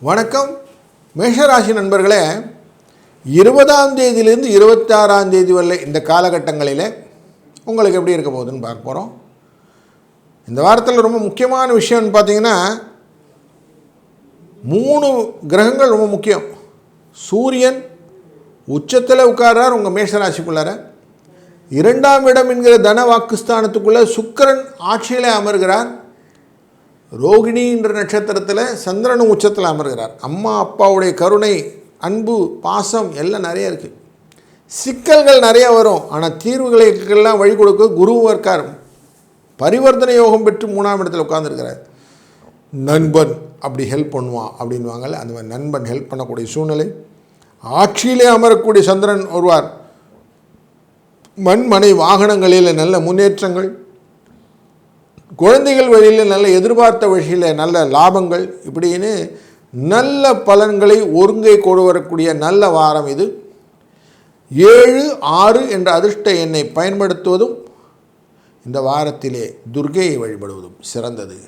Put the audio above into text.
வணக்கம் மேஷராசி நண்பர்களே, 20ஆம் தேதியிலிருந்து 26ஆம் தேதி வரை இந்த காலகட்டங்களில் உங்களுக்கு எப்படி இருக்க போகுதுன்னு பார்க்க போகிறோம். இந்த வாரத்தில் ரொம்ப முக்கியமான விஷயம்னு பார்த்தீங்கன்னா 3 கிரகங்கள் ரொம்ப முக்கியம். சூரியன் உச்சத்தில் உட்கார்றார் உங்கள் மேஷராசிக்குள்ளார. 2ஆம் இடம் என்கிற தன வாக்குஸ்தானத்துக்குள்ளே சுக்கிரன் ஆட்சியிலே அமர்கிறார். ரோகிணி என்ற நட்சத்திரத்தில் சந்திரனும் உச்சத்தில் அமர்கிறார். அம்மா அப்பாவுடைய கருணை, அன்பு, பாசம் எல்லாம் நிறைய இருக்குது. சிக்கல்கள் நிறைய வரும், ஆனால் தீர்வுகளுக்கெல்லாம் வழி கொடுக்க குருவும் இருக்கார். பரிவர்த்தனை யோகம் பெற்று 3ஆம் இடத்தில் உட்கார்ந்துருக்கிறார். நண்பன் அப்படி ஹெல்ப் பண்ணுவான் அப்படின்வாங்கள்ல, அந்த மாதிரி நண்பன் ஹெல்ப் பண்ணக்கூடிய சூழ்நிலை. ஆட்சியிலே அமரக்கூடிய சந்திரன் வருவார். மண்மனை வாகனங்களில் நல்ல முன்னேற்றங்கள், குழந்தைகள் வழியில் நல்ல எதிர்பார்த்த வழியில் நல்ல லாபங்கள், இப்படின்னு நல்ல பலன்களை ஒருங்கை கொண்டு வரக்கூடிய நல்ல வாரம் இது. 7, 6 என்ற அதிர்ஷ்ட எண்ணை பயன்படுத்துவதும் இந்த வாரத்திலே துர்க்கையை வழிபடுவதும் சிறந்தது.